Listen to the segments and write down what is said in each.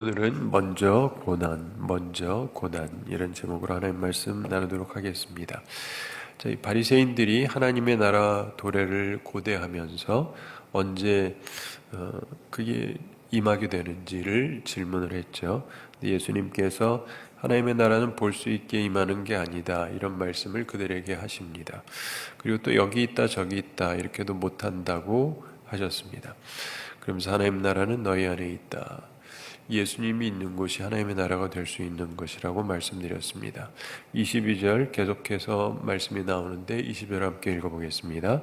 오늘은 먼저 고난 이런 제목으로 하나님 말씀 나누도록 하겠습니다. 이 바리새인들이 하나님의 나라 도래를 고대하면서 언제 그게 임하게 되는지를 질문을 했죠. 예수님께서 하나님의 나라는 볼 수 있게 임하는 게 아니다, 이런 말씀을 그들에게 하십니다. 그리고 또 여기 있다 저기 있다 이렇게도 못한다고 하셨습니다. 그러면서 하나님 나라는 너희 안에 있다, 예수님이 있는 곳이 하나님의 나라가 될 수 있는 것이라고 말씀드렸습니다. 22절 계속해서 말씀이 나오는데 20절 함께 읽어보겠습니다.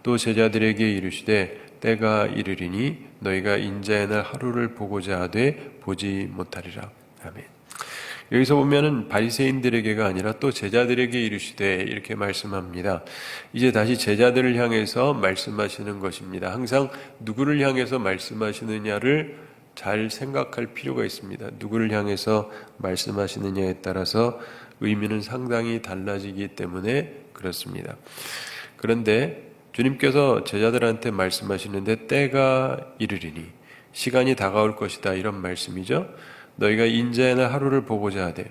또 제자들에게 이르시되 때가 이르리니 너희가 인자의 날 하루를 보고자 하되 보지 못하리라. 아멘. 여기서 보면은 바리새인들에게가 아니라 또 제자들에게 이르시되 이렇게 말씀합니다. 이제 다시 제자들을 향해서 말씀하시는 것입니다. 항상 누구를 향해서 말씀하시느냐를 잘 생각할 필요가 있습니다. 누구를 향해서 말씀하시느냐에 따라서 의미는 상당히 달라지기 때문에 그렇습니다. 그런데 주님께서 제자들한테 말씀하시는데 때가 이르리니, 시간이 다가올 것이다, 이런 말씀이죠. 너희가 인자의 날 하루를 보고자 하되,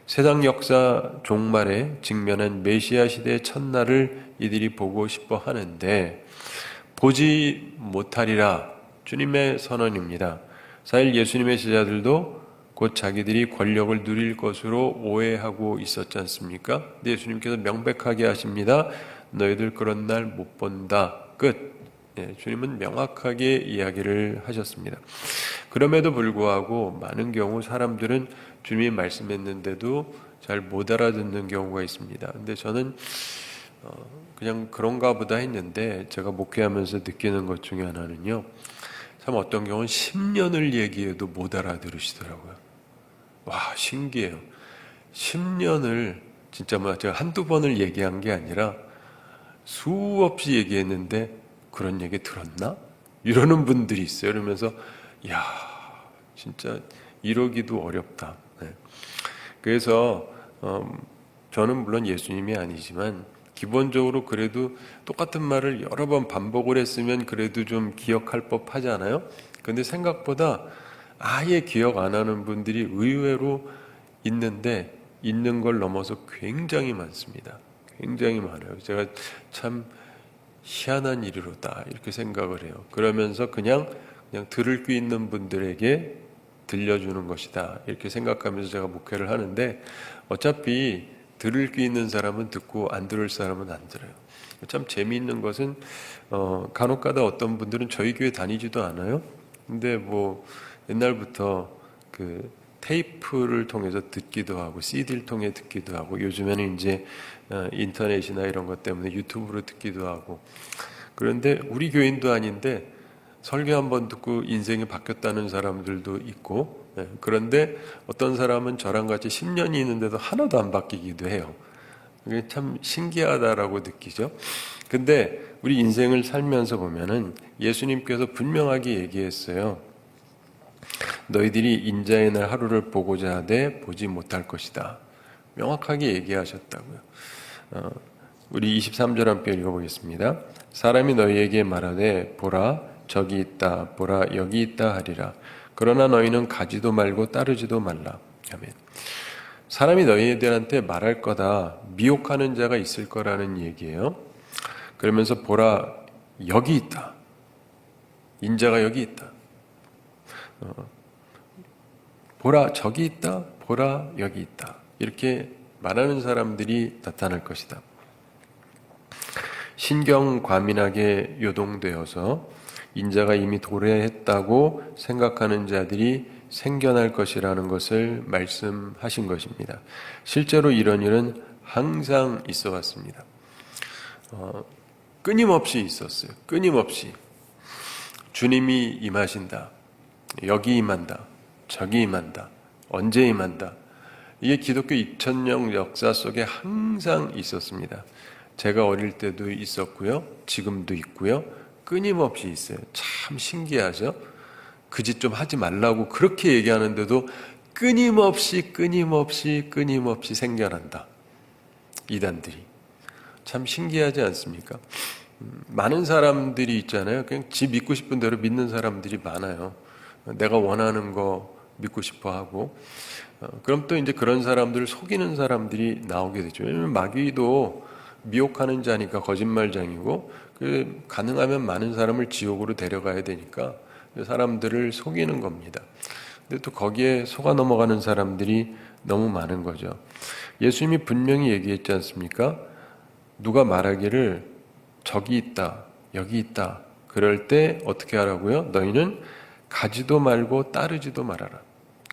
세상 역사 종말에 직면한 메시아 시대의 첫날을 이들이 보고 싶어 하는데 보지 못하리라. 주님의 선언입니다. 사실 예수님의 제자들도 곧 자기들이 권력을 누릴 것으로 오해하고 있었지 않습니까? 근데 예수님께서 명백하게 하십니다. 너희들 그런 날 못 본다. 끝. 주님은 명확하게 이야기를 하셨습니다. 그럼에도 불구하고 많은 경우 사람들은 주님이 말씀했는데도 잘 못 알아듣는 경우가 있습니다. 근데 저는 그냥 그런가 보다 했는데, 제가 목회하면서 느끼는 것 중에 하나는요, 참 어떤 경우는 10년을 얘기해도 못 알아들으시더라고요. 와, 신기해요. 10년을 진짜 제가 한두 번을 얘기한 게 아니라 수없이 얘기했는데 그런 얘기 들었나? 이러는 분들이 있어요. 그러면서 야, 진짜 이러기도 어렵다. 네. 그래서 저는 물론 예수님이 아니지만 기본적으로 그래도 똑같은 말을 여러 번 반복을 했으면 그래도 좀 기억할 법 하잖아요. 근데 생각보다 아예 기억 안 하는 분들이 의외로 있는데, 있는 걸 넘어서 굉장히 많습니다. 굉장히 많아요. 제가 참 희한한 일이로다 이렇게 생각을 해요. 그러면서 그냥 들을 귀 있는 분들에게 들려주는 것이다 이렇게 생각하면서 제가 목회를 하는데, 어차피 들을 귀 있는 사람은 듣고 안 들을 사람은 안 들어요. 참 재미있는 것은 간혹가다 어떤 분들은 저희 교회 다니지도 않아요. 근데 뭐 옛날부터 그 테이프를 통해서 듣기도 하고 CD를 통해 듣기도 하고, 요즘에는 이제 인터넷이나 이런 것 때문에 유튜브로 듣기도 하고, 그런데 우리 교인도 아닌데 설교 한번 듣고 인생이 바뀌었다는 사람들도 있고, 그런데 어떤 사람은 저랑 같이 10년이 있는데도 하나도 안 바뀌기도 해요. 그게 참 신기하다라고 느끼죠. 근데 우리 인생을 살면서 보면은 예수님께서 분명하게 얘기했어요. 너희들이 인자의 날 하루를 보고자 하되 보지 못할 것이다. 명확하게 얘기하셨다고요. 우리 23절 함께 읽어보겠습니다. 사람이 너희에게 말하되 보라 저기 있다, 보라 여기 있다 하리라. 그러나 너희는 가지도 말고 따르지도 말라. 아멘. 사람이 너희들한테 말할 거다, 미혹하는 자가 있을 거라는 얘기예요. 그러면서 보라 여기 있다, 인자가 여기 있다, 보라 저기 있다, 보라 여기 있다, 이렇게 말하는 사람들이 나타날 것이다. 신경과민하게 요동되어서 인자가 이미 도래했다고 생각하는 자들이 생겨날 것이라는 것을 말씀하신 것입니다. 실제로 이런 일은 항상 있어 왔습니다. 끊임없이 있었어요. 끊임없이 주님이 임하신다, 여기 임한다, 저기 임한다, 언제 임한다. 이게 기독교 2000년 역사 속에 항상 있었습니다. 제가 어릴 때도 있었고요, 지금도 있고요, 끊임없이 있어요. 참 신기하죠? 그 짓 좀 하지 말라고 그렇게 얘기하는데도 끊임없이 생겨난다, 이단들이. 참 신기하지 않습니까? 많은 사람들이 있잖아요. 그냥 지 믿고 싶은 대로 믿는 사람들이 많아요. 내가 원하는 거 믿고 싶어 하고, 그럼 또 이제 그런 사람들을 속이는 사람들이 나오게 되죠. 왜냐하면 마귀도 미혹하는 자니까 거짓말장이고, 가능하면 많은 사람을 지옥으로 데려가야 되니까 사람들을 속이는 겁니다. 근데 또 거기에 속아 넘어가는 사람들이 너무 많은 거죠. 예수님이 분명히 얘기했지 않습니까? 누가 말하기를 저기 있다, 여기 있다. 그럴 때 어떻게 하라고요? 너희는 가지도 말고 따르지도 말아라.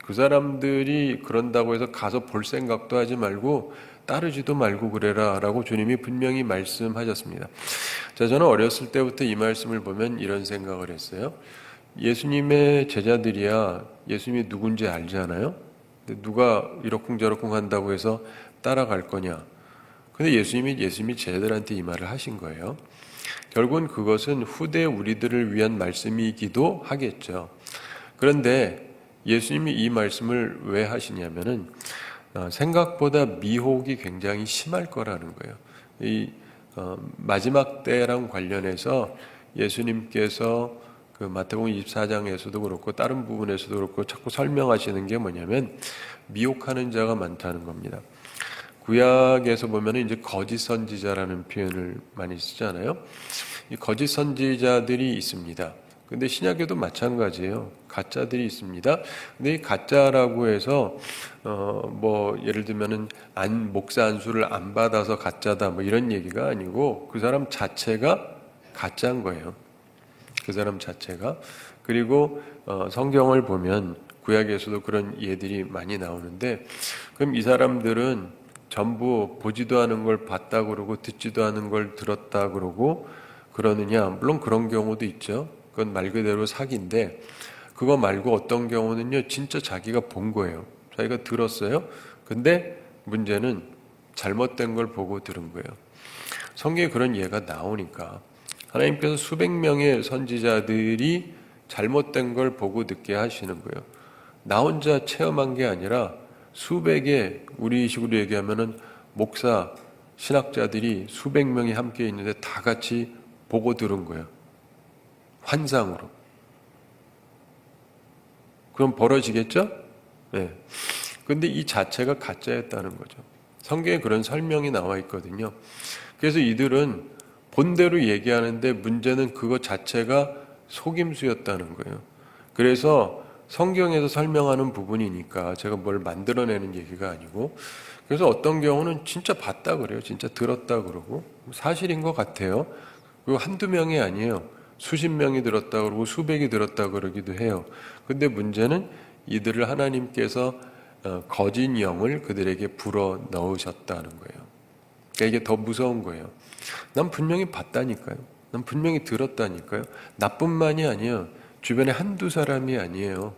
그 사람들이 그런다고 해서 가서 볼 생각도 하지 말고 따르지도 말고 그래라 라고 주님이 분명히 말씀하셨습니다. 자, 저는 어렸을 때부터 이 말씀을 보면 이런 생각을 했어요. 예수님의 제자들이야 예수님이 누군지 알잖아요. 근데 누가 이러쿵저러쿵 한다고 해서 따라갈 거냐? 근데 예수님이 제자들한테 이 말을 하신 거예요. 결국은 그것은 후대 우리들을 위한 말씀이기도 하겠죠. 그런데 예수님이 이 말씀을 왜 하시냐면은 생각보다 미혹이 굉장히 심할 거라는 거예요. 마지막 때랑 관련해서 예수님께서 그 마태복음 24장에서도 그렇고 다른 부분에서도 그렇고 자꾸 설명하시는 게 뭐냐면 미혹하는 자가 많다는 겁니다. 구약에서 보면 이제 거짓 선지자라는 표현을 많이 쓰잖아요. 이 거짓 선지자들이 있습니다. 근데 신약에도 마찬가지예요. 가짜들이 있습니다. 근데 이 가짜라고 해서 뭐 예를 들면은 목사 안수를 안 받아서 가짜다 뭐 이런 얘기가 아니고 그 사람 자체가 가짜인 거예요. 그 사람 자체가. 그리고 성경을 보면 구약에서도 그런 예들이 많이 나오는데, 그럼 이 사람들은 전부 보지도 않은 걸 봤다 그러고 듣지도 않은 걸 들었다 그러고 그러느냐? 물론 그런 경우도 있죠. 그건 말 그대로 사기인데, 그거 말고 어떤 경우는요, 진짜 자기가 본 거예요. 자기가 들었어요. 근데 문제는 잘못된 걸 보고 들은 거예요. 성경에 그런 예가 나오니까 하나님께서 수백 명의 선지자들이 잘못된 걸 보고 듣게 하시는 거예요. 나 혼자 체험한 게 아니라 수백의, 우리 식으로 얘기하면은 목사, 신학자들이 수백 명이 함께 있는데 다 같이 보고 들은 거예요. 환상으로. 그럼 벌어지겠죠? 네. 근데 이 자체가 가짜였다는 거죠. 성경에 그런 설명이 나와 있거든요. 그래서 이들은 본대로 얘기하는데 문제는 그것 자체가 속임수였다는 거예요. 그래서 성경에서 설명하는 부분이니까 제가 뭘 만들어내는 얘기가 아니고, 그래서 어떤 경우는 진짜 봤다 그래요. 진짜 들었다 그러고 사실인 것 같아요. 그리고 한두 명이 아니에요. 수십 명이 들었다 그러고 수백이 들었다 그러기도 해요. 근데 문제는 이들을 하나님께서 거짓 영을 그들에게 불어 넣으셨다는 거예요. 그러니까 이게 더 무서운 거예요. 난 분명히 봤다니까요. 난 분명히 들었다니까요. 나뿐만이 아니에요. 주변에 한두 사람이 아니에요.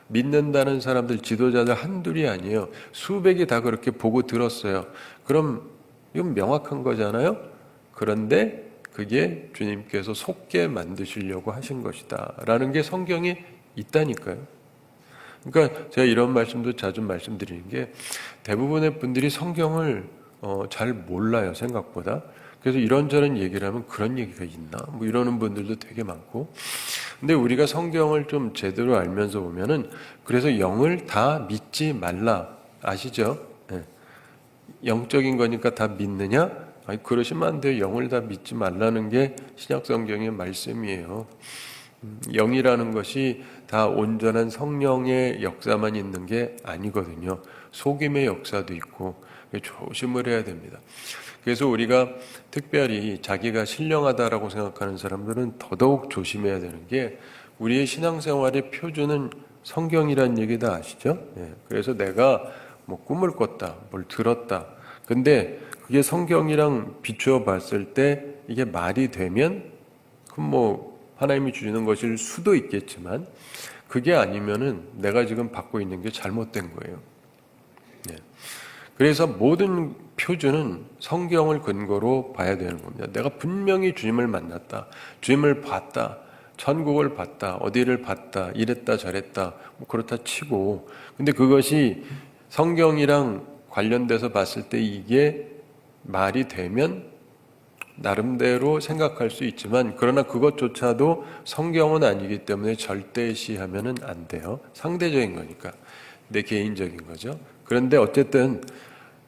믿는다는 사람들, 지도자들 한둘이 아니에요. 수백이 다 그렇게 보고 들었어요. 그럼 이건 명확한 거잖아요. 그런데 그게 주님께서 속게 만드시려고 하신 것이다 라는 게 성경에 있다니까요. 그러니까 제가 이런 말씀도 자주 말씀드리는 게, 대부분의 분들이 성경을 잘 몰라요, 생각보다. 그래서 이런저런 얘기를 하면 그런 얘기가 있나? 뭐 이러는 분들도 되게 많고. 근데 우리가 성경을 좀 제대로 알면서 보면은, 그래서 영을 다 믿지 말라. 아시죠? 네. 영적인 거니까 다 믿느냐? 아니, 그러시면 안 돼요. 영을 다 믿지 말라는 게 신약 성경의 말씀이에요. 영이라는 것이 다 온전한 성령의 역사만 있는 게 아니거든요. 속임의 역사도 있고 조심을 해야 됩니다. 그래서 우리가 특별히 자기가 신령하다라고 생각하는 사람들은 더더욱 조심해야 되는 게, 우리의 신앙생활의 표준은 성경이라는 얘기 다 아시죠? 예. 그래서 내가 뭐 꿈을 꿨다, 뭘 들었다. 근데 그게 성경이랑 비추어 봤을 때 이게 말이 되면 그럼 뭐 하나님이 주시는 것일 수도 있겠지만, 그게 아니면은 내가 지금 받고 있는 게 잘못된 거예요. 네. 그래서 모든 표준은 성경을 근거로 봐야 되는 겁니다. 내가 분명히 주님을 만났다, 주님을 봤다, 천국을 봤다, 어디를 봤다, 이랬다 저랬다, 뭐 그렇다 치고, 근데 그것이 성경이랑 관련돼서 봤을 때 이게 말이 되면 나름대로 생각할 수 있지만 그러나 그것조차도 성경은 아니기 때문에 절대시하면은 안 돼요. 상대적인 거니까. 내 개인적인 거죠. 그런데 어쨌든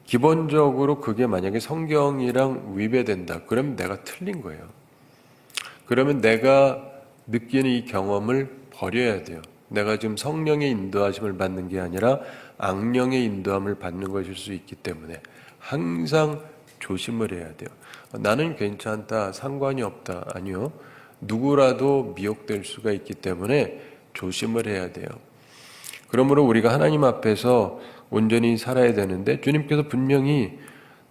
기본적으로 그게 만약에 성경이랑 위배된다. 그러면 내가 틀린 거예요. 그러면 내가 느끼는 이 경험을 버려야 돼요. 내가 지금 성령의 인도하심을 받는 게 아니라 악령의 인도함을 받는 것일 수 있기 때문에 항상 조심을 해야 돼요. 나는 괜찮다, 상관이 없다. 아니요. 누구라도 미혹될 수가 있기 때문에 조심을 해야 돼요. 그러므로 우리가 하나님 앞에서 온전히 살아야 되는데 주님께서 분명히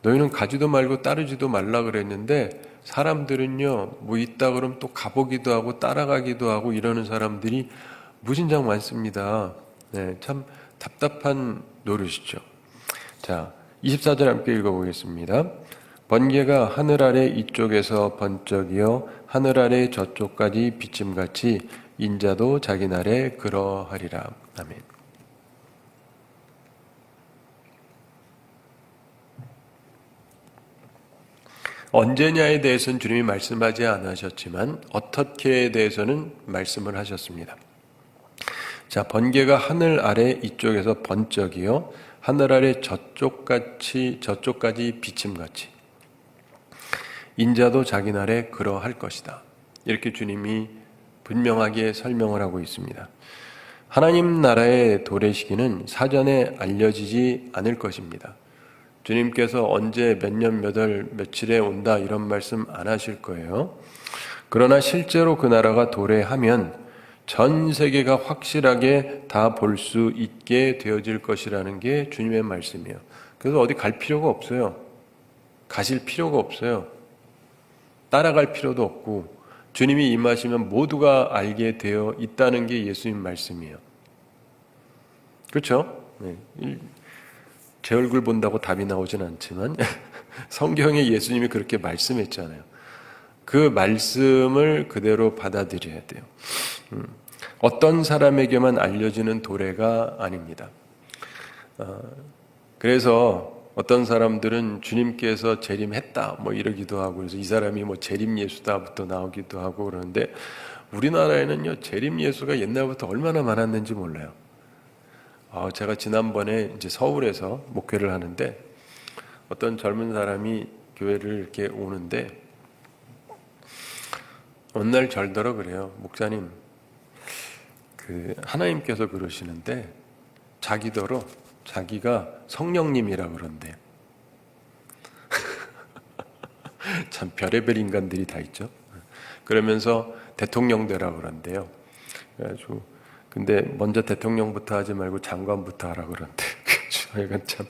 너희는 가지도 말고 따르지도 말라 그랬는데 사람들은요 뭐 있다 그러면 또 가보기도 하고 따라가기도 하고 이러는 사람들이 무진장 많습니다. 네, 참 답답한 노릇이죠. 자, 24절 함께 읽어보겠습니다. 번개가 하늘 아래 이쪽에서 번쩍이어 하늘 아래 저쪽까지 비침같이 인자도 자기 날에 그러하리라. 아멘. 언제냐에 대해서는 주님이 말씀하지 않으셨지만 어떻게에 대해서는 말씀을 하셨습니다. 자, 번개가 하늘 아래 이쪽에서 번쩍이요 하늘 아래 저쪽까지 비침같이 인자도 자기 날에 그러할 것이다. 이렇게 주님이 분명하게 설명을 하고 있습니다. 하나님 나라의 도래시기는 사전에 알려지지 않을 것입니다. 주님께서 언제 몇 년 몇 월 며칠에 온다 이런 말씀 안 하실 거예요. 그러나 실제로 그 나라가 도래하면 전 세계가 확실하게 다 볼 수 있게 되어질 것이라는 게 주님의 말씀이에요. 그래서 어디 갈 필요가 없어요. 가실 필요가 없어요. 따라갈 필요도 없고 주님이 임하시면 모두가 알게 되어 있다는 게 예수님 말씀이에요. 그렇죠? 네. 제 얼굴 본다고 답이 나오진 않지만 성경에 예수님이 그렇게 말씀했잖아요. 그 말씀을 그대로 받아들여야 돼요. 어떤 사람에게만 알려지는 도래가 아닙니다. 그래서 어떤 사람들은 주님께서 재림했다 뭐 이러기도 하고 그래서 이 사람이 뭐 재림 예수다부터 나오기도 하고 그러는데 우리나라에는요 재림 예수가 옛날부터 얼마나 많았는지 몰라요. 제가 지난번에 이제 서울에서 목회를 하는데 어떤 젊은 사람이 교회를 이렇게 오는데 어느 날 절더러 그래요. 목사님, 하나님께서 그러시는데 자기더러 자기가 성령님이라 그런대요. 참 별의별 인간들이 다 있죠. 그러면서 대통령 되라 그런대요. 그래가지고 근데 먼저 대통령부터 하지 말고 장관부터 하라 그런데 저희가 참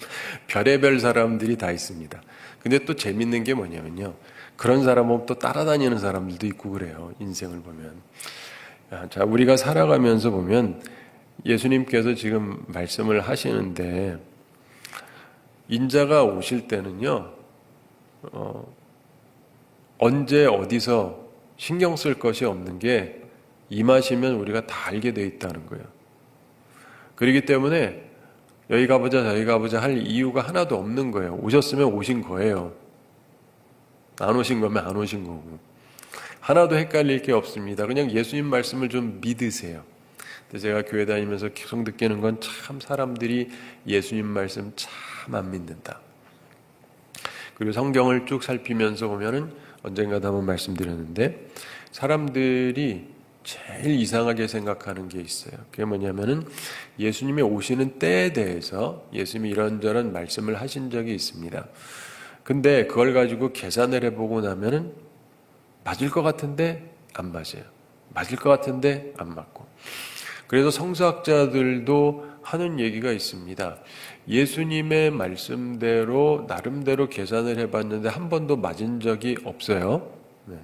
별의별 사람들이 다 있습니다. 근데 또 재밌는 게 뭐냐면요. 그런 사람은 또 따라다니는 사람들도 있고 그래요. 인생을 보면. 자, 우리가 살아가면서 보면 예수님께서 지금 말씀을 하시는데 인자가 오실 때는요. 언제 어디서 신경 쓸 것이 없는 게 임하시면 우리가 다 알게 돼 있다는 거예요. 그렇기 때문에 여기 가보자 저기 가보자 할 이유가 하나도 없는 거예요. 오셨으면 오신 거예요. 안 오신 거면 안 오신 거고 하나도 헷갈릴 게 없습니다. 그냥 예수님 말씀을 좀 믿으세요. 근데 제가 교회 다니면서 계속 느끼는 건 참 사람들이 예수님 말씀 참 안 믿는다. 그리고 성경을 쭉 살피면서 보면은 언젠가도 한번 말씀드렸는데 사람들이 제일 이상하게 생각하는 게 있어요. 그게 뭐냐면은 예수님이 오시는 때에 대해서 예수님이 이런저런 말씀을 하신 적이 있습니다. 근데 그걸 가지고 계산을 해보고 나면은 맞을 것 같은데 안 맞아요. 맞을 것 같은데 안 맞고. 그래서 성서학자들도 하는 얘기가 있습니다. 예수님의 말씀대로 나름대로 계산을 해봤는데 한 번도 맞은 적이 없어요. 네.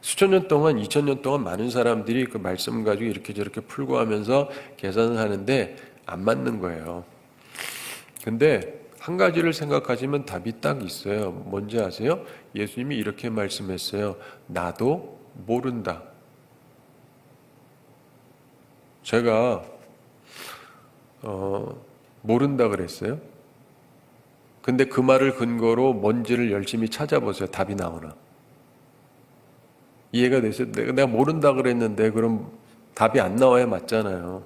수천 년 동안, 2000년 동안 많은 사람들이 그 말씀 가지고 이렇게 저렇게 풀고 하면서 계산을 하는데 안 맞는 거예요. 근데 한 가지를 생각하시면 답이 딱 있어요. 뭔지 아세요? 예수님이 이렇게 말씀했어요. 나도 모른다. 제가 모른다 그랬어요. 근데 그 말을 근거로 뭔지를 열심히 찾아보세요. 답이 나오나. 이해가 되세요? 내가 모른다 그랬는데 그럼 답이 안 나와야 맞잖아요.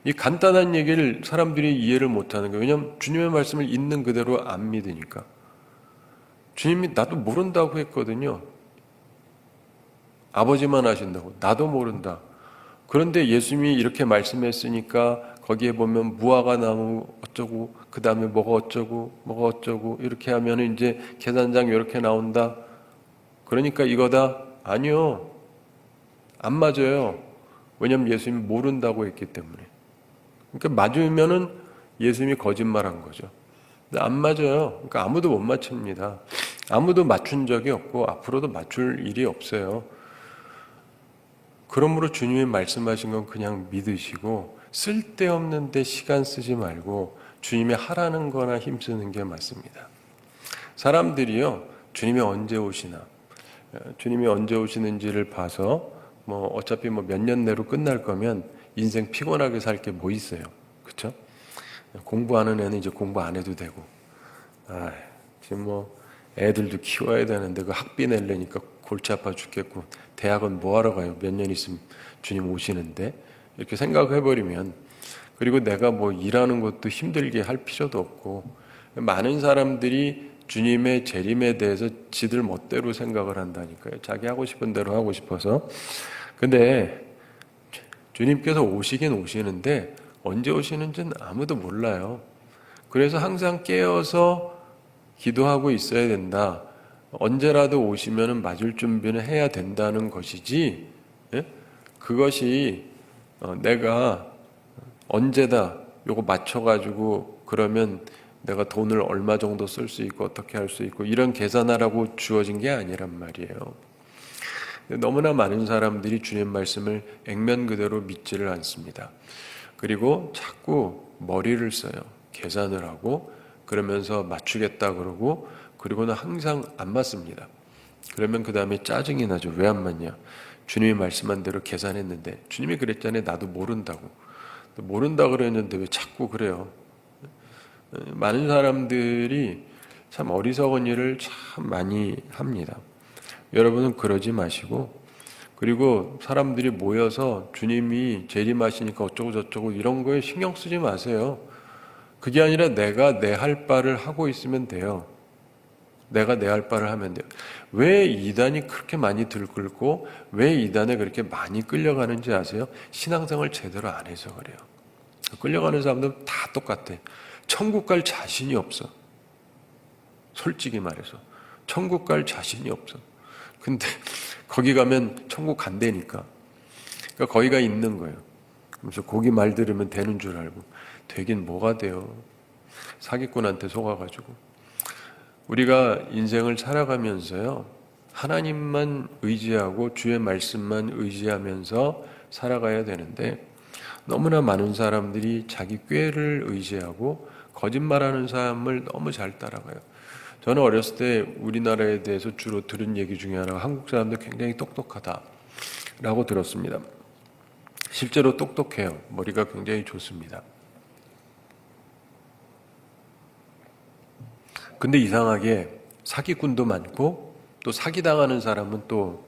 이 간단한 얘기를 사람들이 이해를 못하는 거예요. 왜냐하면 주님의 말씀을 있는 그대로 안 믿으니까. 주님이 나도 모른다고 했거든요. 아버지만 아신다고. 나도 모른다. 그런데 예수님이 이렇게 말씀했으니까 거기에 보면 무화과 나무 어쩌고 그 다음에 뭐가 어쩌고 이렇게 하면 이제 계산장 이렇게 나온다. 그러니까 이거다. 아니요. 안 맞아요. 왜냐하면 예수님이 모른다고 했기 때문에. 그러니까 맞으면은 예수님이 거짓말한 거죠. 근데 안 맞아요. 그러니까 아무도 못 맞춥니다. 아무도 맞춘 적이 없고 앞으로도 맞출 일이 없어요. 그러므로 주님이 말씀하신 건 그냥 믿으시고 쓸데없는 데 시간 쓰지 말고 주님이 하라는 거나 힘쓰는 게 맞습니다. 사람들이요, 주님이 언제 오시나, 주님이 언제 오시는지를 봐서 어차피 몇 년 내로 끝날 거면 인생 피곤하게 살 게 뭐 있어요. 그렇죠? 공부하는 애는 이제 공부 안 해도 되고, 지금 애들도 키워야 되는데 그 학비 내려니까 골치 아파 죽겠고, 대학은 뭐 하러 가요? 몇 년 있으면 주님 오시는데. 이렇게 생각해버리면, 그리고 내가 일하는 것도 힘들게 할 필요도 없고, 많은 사람들이 주님의 재림에 대해서 지들 멋대로 생각을 한다니까요. 자기 하고 싶은 대로 하고 싶어서. 근데 주님께서 오시긴 오시는데 언제 오시는지는 아무도 몰라요. 그래서 항상 깨어서 기도하고 있어야 된다. 언제라도 오시면 맞을 준비는 해야 된다는 것이지, 예? 그것이 내가 언제다 요거 맞춰가지고 그러면 내가 돈을 얼마 정도 쓸 수 있고 어떻게 할 수 있고 이런 계산하라고 주어진 게 아니란 말이에요. 너무나 많은 사람들이 주님 말씀을 액면 그대로 믿지를 않습니다. 그리고 자꾸 머리를 써요. 계산을 하고 그러면서 맞추겠다 그러고, 그리고는 항상 안 맞습니다. 그러면 그 다음에 짜증이 나죠. 왜 안 맞냐? 주님이 말씀한 대로 계산했는데, 주님이 그랬잖아요. 나도 모른다고. 모른다 그랬는데 왜 자꾸 그래요? 많은 사람들이 참 어리석은 일을 참 많이 합니다. 여러분은 그러지 마시고, 그리고 사람들이 모여서 주님이 재림하시니까 어쩌고 저쩌고 이런 거에 신경 쓰지 마세요. 그게 아니라 내가 내 할 바를 하고 있으면 돼요. 내가 내 할 바를 하면 돼요. 왜 이단이 그렇게 많이 들끓고 왜 이단에 그렇게 많이 끌려가는지 아세요? 신앙생활 제대로 안 해서 그래요. 끌려가는 사람들은 다 똑같아. 천국 갈 자신이 없어. 솔직히 말해서 천국 갈 자신이 없어. 근데 거기 가면 천국 간다니까. 그러니까 거기가 있는 거예요. 그래서 거기 말 들으면 되는 줄 알고 되긴 뭐가 돼요. 사기꾼한테 속아가지고. 우리가 인생을 살아가면서요, 하나님만 의지하고 주의 말씀만 의지하면서 살아가야 되는데, 너무나 많은 사람들이 자기 꾀를 의지하고 거짓말하는 사람을 너무 잘 따라가요. 저는 어렸을 때 우리나라에 대해서 주로 들은 얘기 중에 하나가 한국 사람들 굉장히 똑똑하다라고 들었습니다. 실제로 똑똑해요. 머리가 굉장히 좋습니다. 근데 이상하게 사기꾼도 많고 또 사기당하는 사람은 또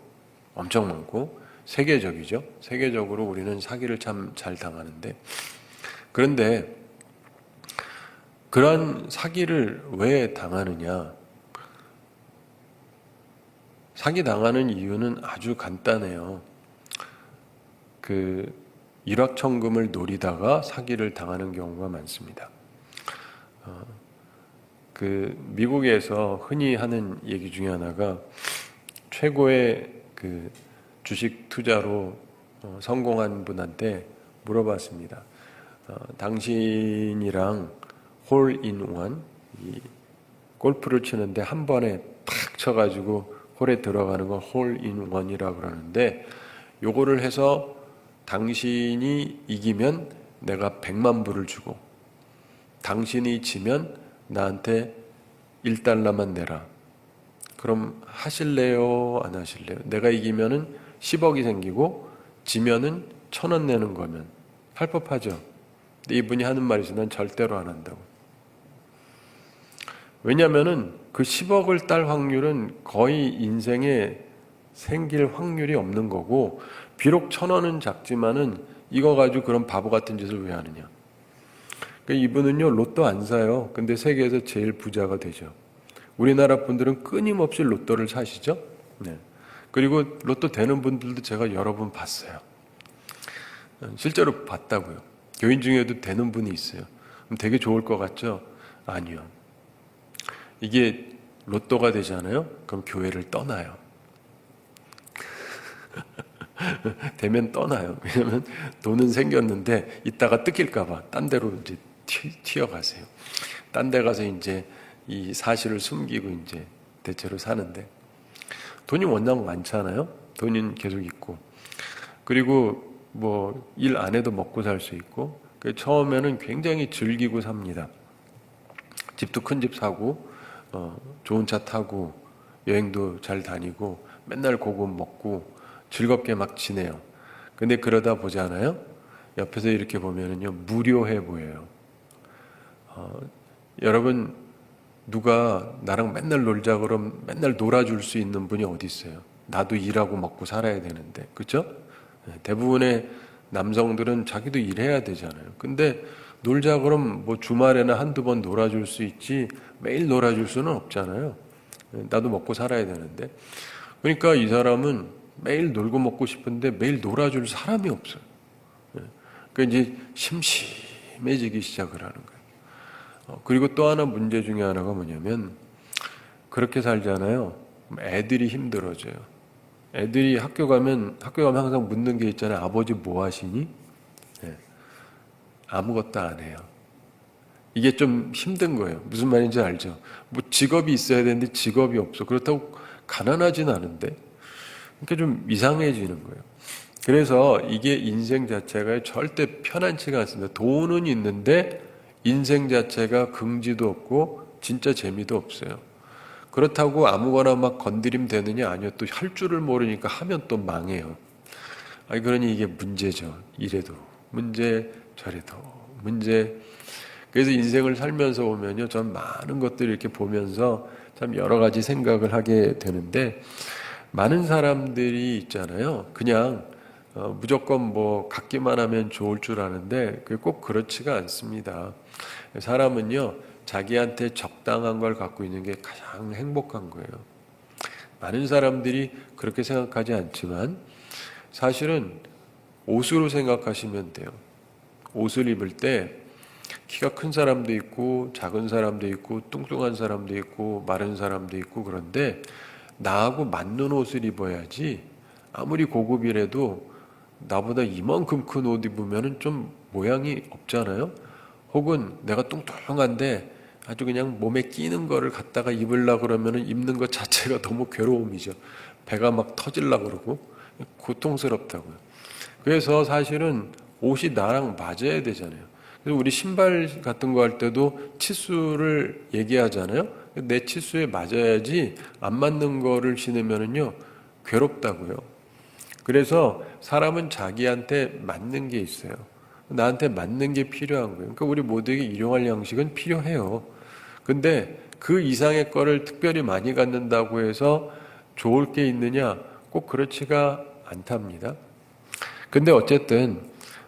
엄청 많고, 세계적이죠. 세계적으로 우리는 사기를 참 잘 당하는데, 그런데 그런 사기를 왜 당하느냐? 사기 당하는 이유는 아주 간단해요. 일확천금을 노리다가 사기를 당하는 경우가 많습니다. 미국에서 흔히 하는 얘기 중에 하나가, 최고의 주식 투자로 성공한 분한테 물어봤습니다. 당신이랑 홀인원, 골프를 치는데 한 번에 탁 쳐가지고 홀에 들어가는 걸 홀인원이라고 그러는데, 요거를 해서 당신이 이기면 내가 100만 불을 주고 당신이 지면 나한테 1달러만 내라. 그럼 하실래요? 안 하실래요? 내가 이기면은 10억이 생기고 지면은 1,000원 내는 거면 할 법하죠. 근데 이분이 하는 말이 있어요. 난 절대로 안 한다고. 왜냐면은 그 10억을 딸 확률은 거의 인생의 생길 확률이 없는 거고, 비록 1,000원은 작지만은 이거 가지고 그런 바보 같은 짓을 왜 하느냐. 그러니까 이분은요 로또 안 사요. 근데 세계에서 제일 부자가 되죠. 우리나라 분들은 끊임없이 로또를 사시죠. 네. 그리고 로또 되는 분들도 제가 여러 분 봤어요. 실제로 봤다고요. 교인 중에도 되는 분이 있어요. 그럼 되게 좋을 것 같죠? 아니요. 이게 로또가 되잖아요. 그럼 교회를 떠나요. 되면 떠나요. 왜냐면 돈은 생겼는데 이따가 뜯길까봐 딴 데로 이제 튀어가세요. 딴 데 가서 이제 이 사실을 숨기고 이제 대체로 사는데, 돈이 워낙 많잖아요. 돈은 계속 있고, 그리고 뭐 일 안 해도 먹고 살 수 있고, 처음에는 굉장히 즐기고 삽니다. 집도 큰 집 사고, 좋은 차 타고, 여행도 잘 다니고, 맨날 고급 먹고 즐겁게 막 지내요. 근데 그러다 보잖아요. 옆에서 이렇게 보면은요 무료해 보여요. 여러분, 누가 나랑 맨날 놀자 그러면 맨날 놀아줄 수 있는 분이 어디 있어요? 나도 일하고 먹고 살아야 되는데, 그렇죠? 대부분의 남성들은 자기도 일해야 되잖아요. 근데 놀자 그러면 뭐 주말에는 한두 번 놀아줄 수 있지 매일 놀아줄 수는 없잖아요. 나도 먹고 살아야 되는데. 그러니까 이 사람은 매일 놀고 먹고 싶은데 매일 놀아줄 사람이 없어요. 그러니까 이제 심심해지기 시작을 하는 거예요. 그리고 또 하나 문제 중에 하나가 뭐냐면, 그렇게 살잖아요. 애들이 힘들어져요. 애들이 학교 가면 항상 묻는 게 있잖아요. 아버지 뭐 하시니? 네. 아무것도 안 해요. 이게 좀 힘든 거예요. 무슨 말인지 알죠? 뭐 직업이 있어야 되는데 직업이 없어. 그렇다고 가난하진 않은데. 그러니까 좀 이상해지는 거예요. 그래서 이게 인생 자체가 절대 편안치가 않습니다. 돈은 있는데 인생 자체가 긍지도 없고 진짜 재미도 없어요. 그렇다고 아무거나 막 건드리면 되느냐? 아니요. 또 할 줄을 모르니까 하면 또 망해요. 아니, 그러니 이게 문제죠. 이래도 문제, 저래도 문제. 그래서 인생을 살면서 보면요, 전 많은 것들을 이렇게 보면서 참 여러 가지 생각을 하게 되는데, 많은 사람들이 있잖아요. 그냥 무조건 뭐 갖기만 하면 좋을 줄 아는데 그게 꼭 그렇지가 않습니다. 사람은요, 자기한테 적당한 걸 갖고 있는 게 가장 행복한 거예요. 많은 사람들이 그렇게 생각하지 않지만 사실은 옷으로 생각하시면 돼요. 옷을 입을 때 키가 큰 사람도 있고 작은 사람도 있고 뚱뚱한 사람도 있고 마른 사람도 있고, 그런데 나하고 맞는 옷을 입어야지. 아무리 고급이라도 나보다 이만큼 큰 옷 입으면 좀 모양이 없잖아요. 혹은 내가 뚱뚱한데 아주 그냥 몸에 끼는 거를 갖다가 입으려고 그러면 입는 것 자체가 너무 괴로움이죠. 배가 막 터질라고 그러고 고통스럽다고요. 그래서 사실은 옷이 나랑 맞아야 되잖아요. 그래서 우리 신발 같은 거 할 때도 치수를 얘기하잖아요. 내 치수에 맞아야지, 안 맞는 거를 신으면은요 괴롭다고요. 그래서 사람은 자기한테 맞는 게 있어요. 나한테 맞는 게 필요한 거예요. 그러니까 우리 모두에게 일용할 양식은 필요해요. 근데 그 이상의 거를 특별히 많이 갖는다고 해서 좋을 게 있느냐? 꼭 그렇지가 않답니다. 근데 어쨌든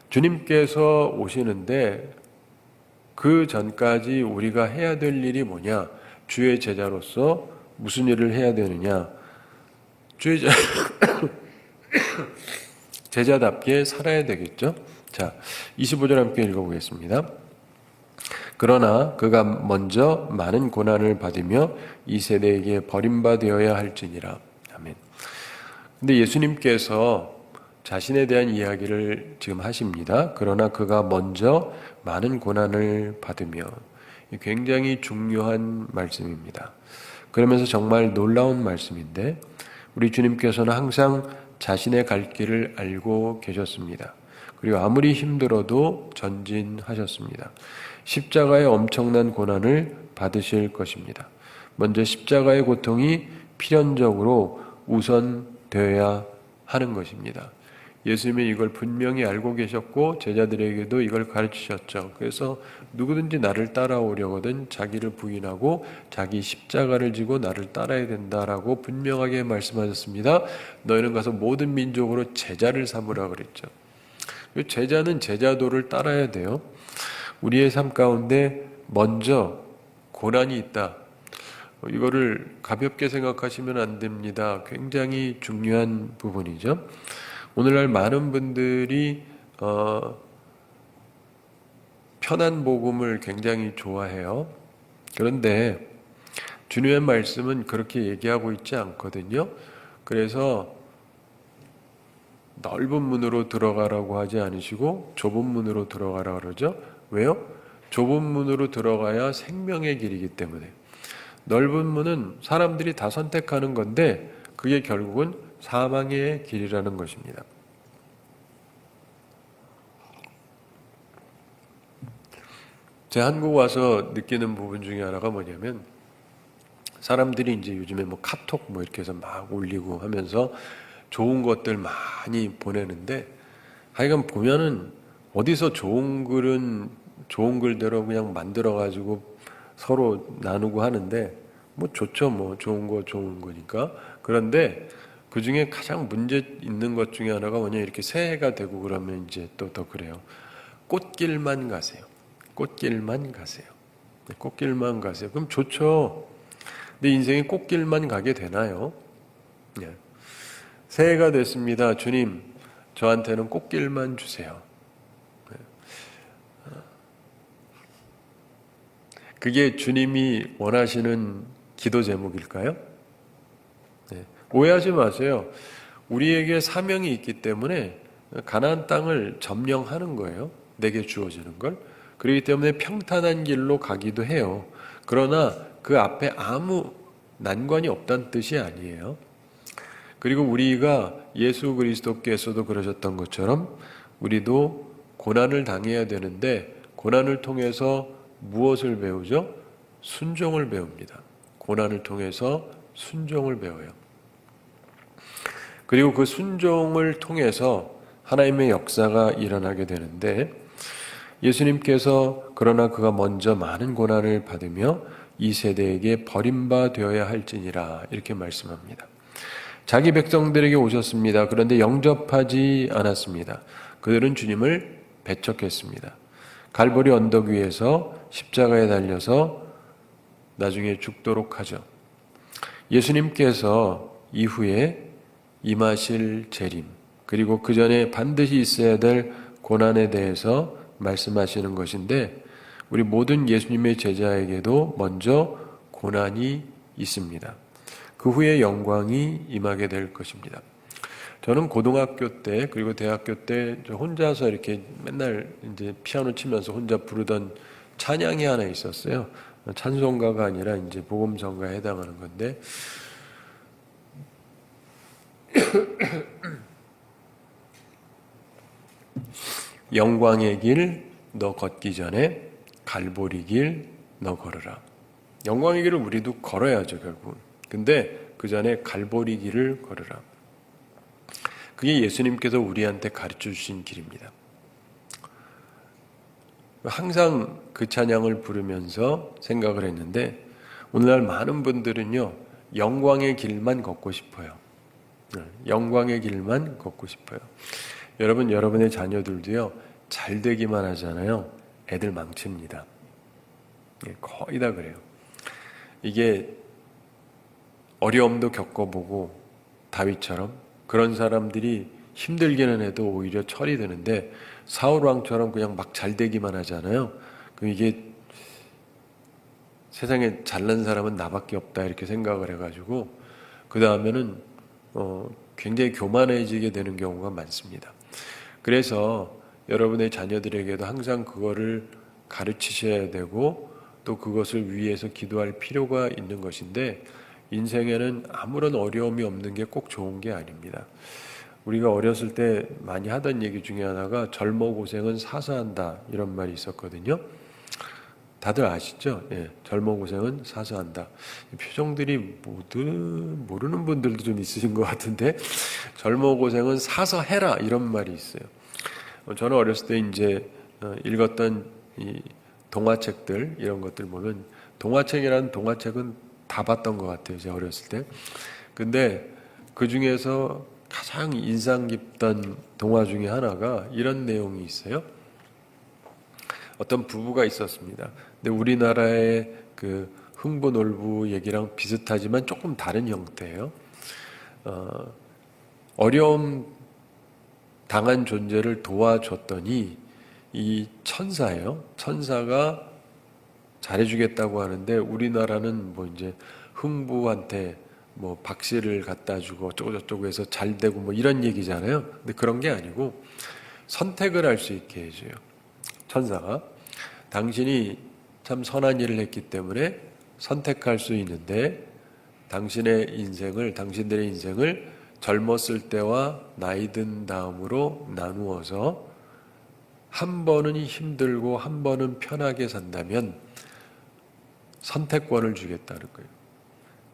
주님께서 오시는데 그 전까지 우리가 해야 될 일이 뭐냐? 주의 제자로서 무슨 일을 해야 되느냐? 주의 제자답게 살아야 되겠죠? 자, 25절 함께 읽어보겠습니다. 그러나 그가 먼저 많은 고난을 받으며 이 세대에게 버림받아야 할지니라. 아멘. 근데 예수님께서 자신에 대한 이야기를 지금 하십니다. 그러나 그가 먼저 많은 고난을 받으며, 굉장히 중요한 말씀입니다. 그러면서 정말 놀라운 말씀인데, 우리 주님께서는 항상 자신의 갈 길을 알고 계셨습니다. 그리고 아무리 힘들어도 전진하셨습니다. 십자가의 엄청난 고난을 받으실 것입니다. 먼저 십자가의 고통이 필연적으로 우선되어야 하는 것입니다. 예수님이 이걸 분명히 알고 계셨고 제자들에게도 이걸 가르치셨죠. 그래서 누구든지 나를 따라오려거든 자기를 부인하고 자기 십자가를 지고 나를 따라야 된다라고 분명하게 말씀하셨습니다. 너희는 가서 모든 민족으로 제자를 삼으라 그랬죠. 제자는 제자도를 따라야 돼요. 우리의 삶 가운데 먼저 고난이 있다. 이거를 가볍게 생각하시면 안 됩니다. 굉장히 중요한 부분이죠. 오늘날 많은 분들이 편한 복음을 굉장히 좋아해요. 그런데 주님의 말씀은 그렇게 얘기하고 있지 않거든요. 그래서 넓은 문으로 들어가라고 하지 않으시고 좁은 문으로 들어가라 그러죠. 왜요? 좁은 문으로 들어가야 생명의 길이기 때문에. 넓은 문은 사람들이 다 선택하는 건데 그게 결국은 사망의 길이라는 것입니다. 제가 한국 와서 느끼는 부분 중에 하나가 뭐냐면 사람들이 이제 요즘에 뭐 카톡 뭐 이렇게 해서 막 올리고 하면서 좋은 것들 많이 보내는데 하여간 보면은 어디서 좋은 글은 좋은 글대로 그냥 만들어 가지고 서로 나누고 하는데 뭐 좋죠. 뭐 좋은 거 좋은 거니까. 그런데 그 중에 가장 문제 있는 것 중에 하나가 뭐냐, 이렇게 새해가 되고 그러면 이제 또 더 그래요. 꽃길만 가세요. 꽃길만 가세요. 꽃길만 가세요. 그럼 좋죠. 근데 인생에 꽃길만 가게 되나요? 예. 새해가 됐습니다. 주님, 저한테는 꽃길만 주세요. 그게 주님이 원하시는 기도 제목일까요? 네. 오해하지 마세요. 우리에게 사명이 있기 때문에 가나안 땅을 점령하는 거예요. 내게 주어지는 걸. 그렇기 때문에 평탄한 길로 가기도 해요. 그러나 그 앞에 아무 난관이 없다는 뜻이 아니에요. 그리고 우리가 예수 그리스도께서도 그러셨던 것처럼 우리도 고난을 당해야 되는데 고난을 통해서 무엇을 배우죠? 순종을 배웁니다. 고난을 통해서 순종을 배워요. 그리고 그 순종을 통해서 하나님의 역사가 일어나게 되는데 예수님께서 그러나 그가 먼저 많은 고난을 받으며 이 세대에게 버림받아야 할지니라 이렇게 말씀합니다. 자기 백성들에게 오셨습니다. 그런데 영접하지 않았습니다. 그들은 주님을 배척했습니다. 갈보리 언덕 위에서 십자가에 달려서 나중에 죽도록 하죠. 예수님께서 이후에 임하실 재림, 그리고 그 전에 반드시 있어야 될 고난에 대해서 말씀하시는 것인데 우리 모든 예수님의 제자에게도 먼저 고난이 있습니다. 그 후에 영광이 임하게 될 것입니다. 저는 고등학교 때 그리고 대학교 때 혼자서 이렇게 맨날 이제 피아노 치면서 혼자 부르던 찬양이 하나 있었어요. 찬송가가 아니라 이제 복음성가에 해당하는 건데 영광의 길 너 걷기 전에 갈보리 길 너 걸으라. 영광의 길을 우리도 걸어야죠 결국. 근데 그 전에 갈보리 길을 걸으라. 그게 예수님께서 우리한테 가르쳐 주신 길입니다. 항상 그 찬양을 부르면서 생각을 했는데 오늘날 많은 분들은요 영광의 길만 걷고 싶어요. 영광의 길만 걷고 싶어요. 여러분, 여러분의 자녀들도요 잘 되기만 하잖아요. 애들 망칩니다. 거의 다 그래요. 이게 어려움도 겪어보고 다윗처럼 그런 사람들이 힘들기는 해도 오히려 철이 드는데 사울 왕처럼 그냥 막 잘 되기만 하잖아요. 그럼 이게 세상에 잘난 사람은 나밖에 없다 이렇게 생각을 해가지고 그 다음에는 굉장히 교만해지게 되는 경우가 많습니다. 그래서 여러분의 자녀들에게도 항상 그거를 가르치셔야 되고 또 그것을 위해서 기도할 필요가 있는 것인데 인생에는 아무런 어려움이 없는 게 꼭 좋은 게 아닙니다. 우리가 어렸을 때 많이 하던 얘기 중에 하나가 젊어 고생은 사서 한다 이런 말이 있었거든요. 다들 아시죠? 예, 젊어 고생은 사서 한다. 표정들이 모르는 분들도 좀 있으신 것 같은데, 젊어 고생은 사서 해라 이런 말이 있어요. 저는 어렸을 때 이제 읽었던 이 동화책들 이런 것들 보면 동화책이라는 동화책은 다 봤던 것 같아요. 제가 어렸을 때. 근데 그 중에서 가장 인상 깊던 동화 중에 하나가 이런 내용이 있어요. 어떤 부부가 있었습니다. 근데 우리나라의 그 흥부놀부 얘기랑 비슷하지만 조금 다른 형태예요. 어려움 당한 존재를 도와줬더니 이 천사예요. 천사가 잘해주겠다고 하는데 우리나라는 뭐 이제 흥부한테 뭐 박씨를 갖다 주고 어쩌고저쩌고 해서 잘 되고 뭐 이런 얘기잖아요. 근데 그런 게 아니고 선택을 할 수 있게 해줘요. 천사가 당신이 참 선한 일을 했기 때문에 선택할 수 있는데 당신들의 인생을 젊었을 때와 나이 든 다음으로 나누어서 한 번은 힘들고 한 번은 편하게 산다면 선택권을 주겠다는 거예요.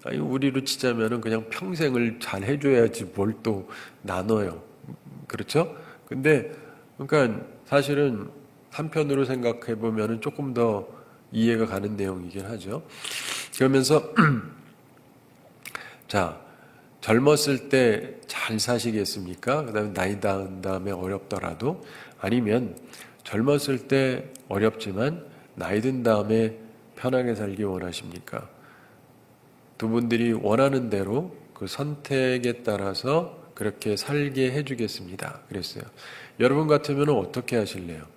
아니, 우리로 치자면은 그냥 평생을 잘 해줘야지 뭘 또 나눠요. 그렇죠? 근데 그러니까 사실은 한편으로 생각해 보면은 조금 더 이해가 가는 내용이긴 하죠. 그러면서 자, 젊었을 때 잘 사시겠습니까? 그다음에 나이 든 다음에 어렵더라도 아니면 젊었을 때 어렵지만 나이 든 다음에 편하게 살기 원하십니까? 두 분들이 원하는 대로 그 선택에 따라서 그렇게 살게 해주겠습니다. 그랬어요. 여러분 같으면 어떻게 하실래요?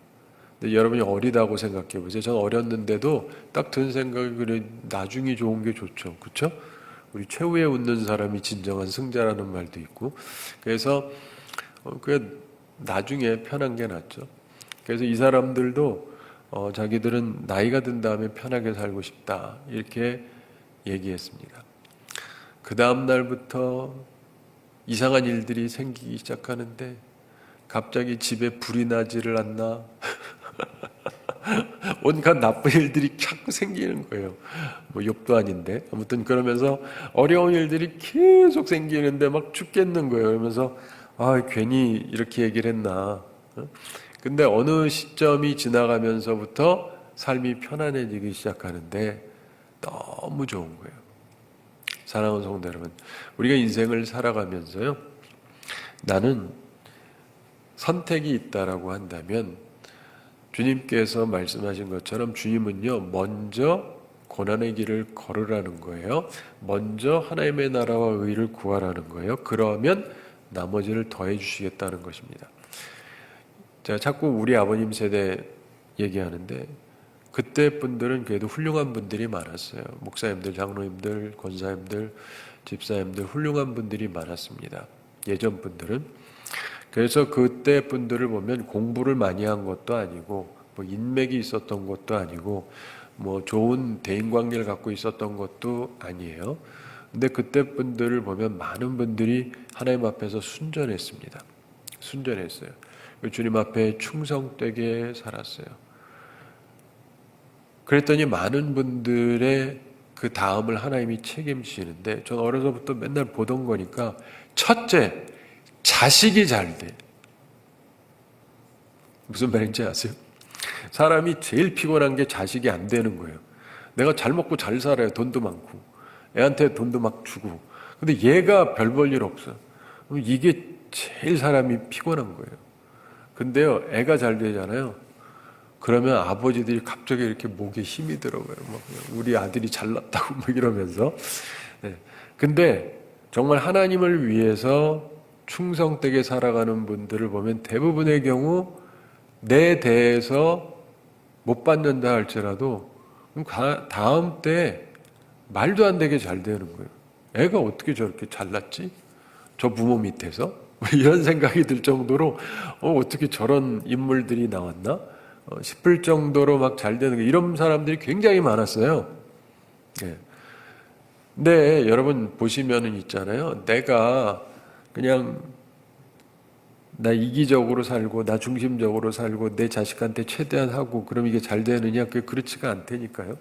근데 여러분이 어리다고 생각해 보세요. 전 어렸는데도 딱 든 생각이 그래 나중이 좋은 게 좋죠. 그렇죠? 우리 최후에 웃는 사람이 진정한 승자라는 말도 있고 그래서 그 나중에 편한 게 낫죠. 그래서 이 사람들도 자기들은 나이가 든 다음에 편하게 살고 싶다 이렇게 얘기했습니다. 그 다음 날부터 이상한 일들이 생기기 시작하는데 갑자기 집에 불이 나지를 않나 온갖 나쁜 일들이 자꾸 생기는 거예요. 뭐 욕도 아닌데 아무튼 그러면서 어려운 일들이 계속 생기는데 막 죽겠는 거예요. 그러면서 괜히 이렇게 얘기를 했나. 근데 어느 시점이 지나가면서부터 삶이 편안해지기 시작하는데 너무 좋은 거예요. 사랑하는 성도 여러분, 우리가 인생을 살아가면서요, 나는 선택이 있다라고 한다면 주님께서 말씀하신 것처럼 주님은요, 먼저 고난의 길을 걸으라는 거예요. 먼저 하나님의 나라와 의를 구하라는 거예요. 그러면 나머지를 더해 주시겠다는 것입니다. 제가 자꾸 우리 아버님 세대 얘기하는데 그때 분들은 그래도 훌륭한 분들이 많았어요. 목사님들, 장로님들, 권사님들, 집사님들 훌륭한 분들이 많았습니다. 예전 분들은. 그래서 그때 분들을 보면 공부를 많이 한 것도 아니고 뭐 인맥이 있었던 것도 아니고 뭐 좋은 대인관계를 갖고 있었던 것도 아니에요. 근데 그때 분들을 보면 많은 분들이 하나님 앞에서 순전했습니다. 순전했어요. 주님 앞에 충성되게 살았어요. 그랬더니 많은 분들의 그 다음을 하나님이 책임지시는데 전 어려서부터 맨날 보던 거니까 첫째, 자식이 잘 돼. 무슨 말인지 아세요? 사람이 제일 피곤한 게 자식이 안 되는 거예요. 내가 잘 먹고 잘 살아요. 돈도 많고. 애한테 돈도 막 주고. 근데 얘가 별 볼 일 없어. 이게 제일 사람이 피곤한 거예요. 근데요, 애가 잘 되잖아요. 그러면 아버지들이 갑자기 이렇게 목에 힘이 들어가요. 막 우리 아들이 잘났다고 막 이러면서. 네. 근데 정말 하나님을 위해서 충성되게 살아가는 분들을 보면 대부분의 경우 내 대에서 못 받는다 할지라도 다음 때 말도 안 되게 잘 되는 거예요. 애가 어떻게 저렇게 잘났지? 저 부모 밑에서? 이런 생각이 들 정도로 어떻게 저런 인물들이 나왔나? 싶을 정도로 막 잘 되는 거예요. 이런 사람들이 굉장히 많았어요. 네. 근데 여러분 보시면은 있잖아요. 내가 그냥 나 이기적으로 살고 나 중심적으로 살고 내 자식한테 최대한 하고 그럼 이게 잘 되느냐? 그게 그렇지가 않다니까요.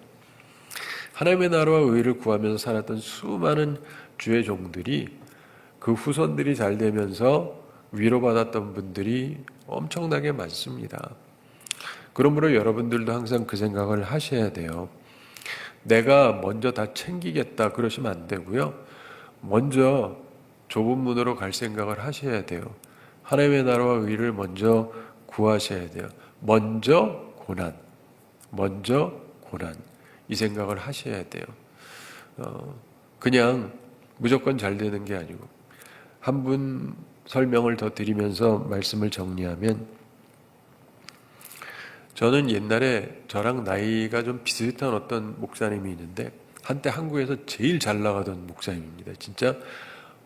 하나님의 나라와 의를 구하면서 살았던 수많은 주의 종들이 그 후손들이 잘 되면서 위로받았던 분들이 엄청나게 많습니다. 그러므로 여러분들도 항상 그 생각을 하셔야 돼요. 내가 먼저 다 챙기겠다 그러시면 안 되고요. 먼저 좁은 문으로 갈 생각을 하셔야 돼요. 하나님의 나라와 의를 먼저 구하셔야 돼요. 먼저 고난, 먼저 고난 이 생각을 하셔야 돼요. 그냥 무조건 잘 되는 게 아니고 한 분 설명을 더 드리면서 말씀을 정리하면 저는 옛날에 저랑 나이가 좀 비슷한 어떤 목사님이 있는데 한때 한국에서 제일 잘 나가던 목사님입니다. 진짜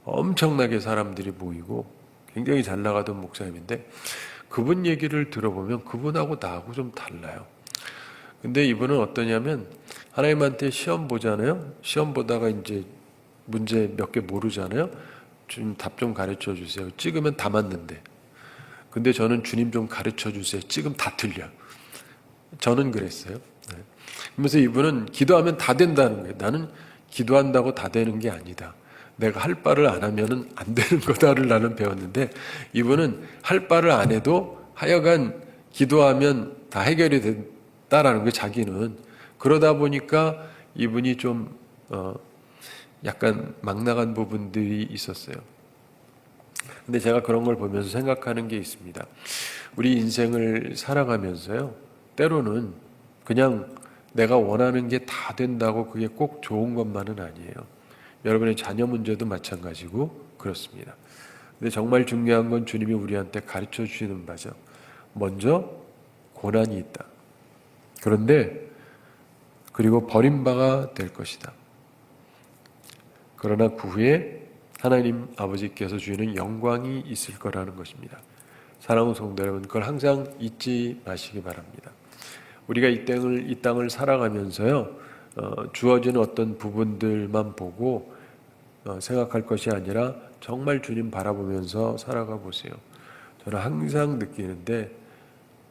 엄청나게 사람들이 모이고 굉장히 잘 나가던 목사님인데 그분 얘기를 들어보면 그분하고 나하고 좀 달라요. 근데 이분은 어떠냐면 하나님한테 시험 보잖아요. 시험 보다가 이제 문제 몇 개 모르잖아요. 주님 답 좀 가르쳐 주세요. 찍으면 다 맞는데. 근데 저는 주님 좀 가르쳐 주세요. 찍으면 다 틀려. 저는 그랬어요. 네. 그러면서 이분은 기도하면 다 된다는 거예요. 나는 기도한다고 다 되는 게 아니다. 내가 할 바를 안 하면은 안 되는 거다를 나는 배웠는데 이분은 할 바를 안 해도 하여간 기도하면 다 해결이 된다라는 게 자기는 그러다 보니까 이분이 좀 약간 막 나간 부분들이 있었어요. 근데 제가 그런 걸 보면서 생각하는 게 있습니다. 우리 인생을 살아가면서요, 때로는 그냥 내가 원하는 게 다 된다고 그게 꼭 좋은 것만은 아니에요. 여러분의 자녀 문제도 마찬가지고 그렇습니다. 근데 정말 중요한 건 주님이 우리한테 가르쳐 주시는 바죠. 먼저 고난이 있다. 그런데 그리고 버림바가 될 것이다. 그러나 그 후에 하나님 아버지께서 주시는 영광이 있을 거라는 것입니다. 사랑하는 성도 여러분, 그걸 항상 잊지 마시기 바랍니다. 우리가 이 땅을 살아가면서요, 주어지는 어떤 부분들만 보고 생각할 것이 아니라 정말 주님 바라보면서 살아가 보세요. 저는 항상 느끼는데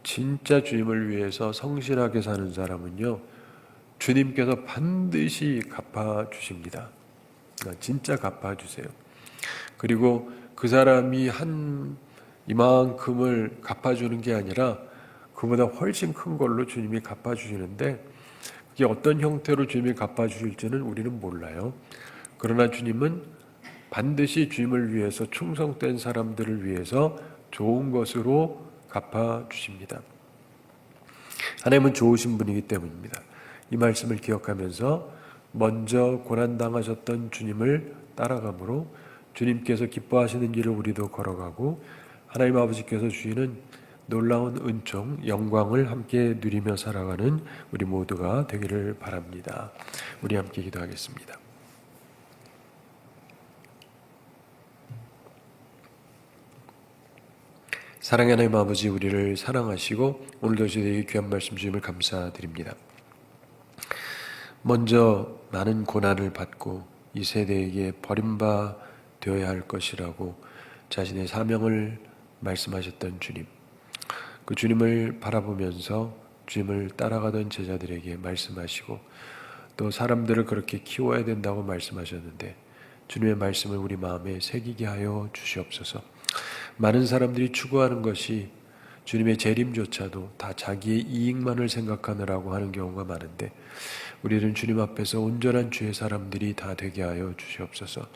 진짜 주님을 위해서 성실하게 사는 사람은요, 주님께서 반드시 갚아주십니다. 진짜 갚아주세요. 그리고 그 사람이 한 이만큼을 갚아주는 게 아니라 그보다 훨씬 큰 걸로 주님이 갚아주시는데 그게 어떤 형태로 주님이 갚아주실지는 우리는 몰라요. 그러나 주님은 반드시 주님을 위해서 충성된 사람들을 위해서 좋은 것으로 갚아주십니다. 하나님은 좋으신 분이기 때문입니다. 이 말씀을 기억하면서 먼저 고난당하셨던 주님을 따라가므로 주님께서 기뻐하시는 길을 우리도 걸어가고 하나님 아버지께서 주시는 놀라운 은총, 영광을 함께 누리며 살아가는 우리 모두가 되기를 바랍니다. 우리 함께 기도하겠습니다. 사랑의 하나님 아버지, 우리를 사랑하시고 오늘도 저희에게 귀한 말씀 주심을 감사드립니다. 먼저 많은 고난을 받고 이 세대에게 버림받아야 할 것이라고 자신의 사명을 말씀하셨던 주님, 그 주님을 바라보면서 주님을 따라가던 제자들에게 말씀하시고 또 사람들을 그렇게 키워야 된다고 말씀하셨는데 주님의 말씀을 우리 마음에 새기게 하여 주시옵소서. 많은 사람들이 추구하는 것이 주님의 재림조차도 다 자기의 이익만을 생각하느라고 하는 경우가 많은데 우리는 주님 앞에서 온전한 주의 사람들이 다 되게 하여 주시옵소서.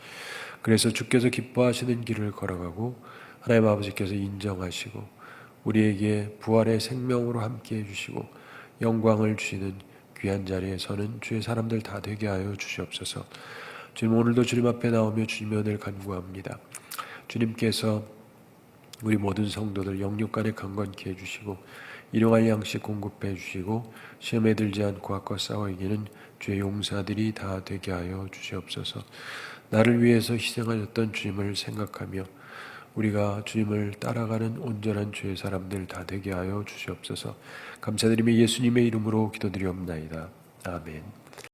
그래서 주께서 기뻐하시는 길을 걸어가고 하나님 아버지께서 인정하시고 우리에게 부활의 생명으로 함께 해주시고 영광을 주시는 귀한 자리에 서는 주의 사람들 다 되게 하여 주시옵소서. 주님, 오늘도 주님 앞에 나오며 주님의 은혜를 간구합니다. 주님께서 우리 모든 성도들 영육간에 강건케 해주시고 일용할 양식 공급해 주시고 시험에 들지 않고 악과 싸워 이기는 주의 용사들이 다 되게 하여 주시옵소서. 나를 위해서 희생하셨던 주님을 생각하며 우리가 주님을 따라가는 온전한 주의 사람들 다 되게 하여 주시옵소서. 감사드리며 예수님의 이름으로 기도드리옵나이다. 아멘.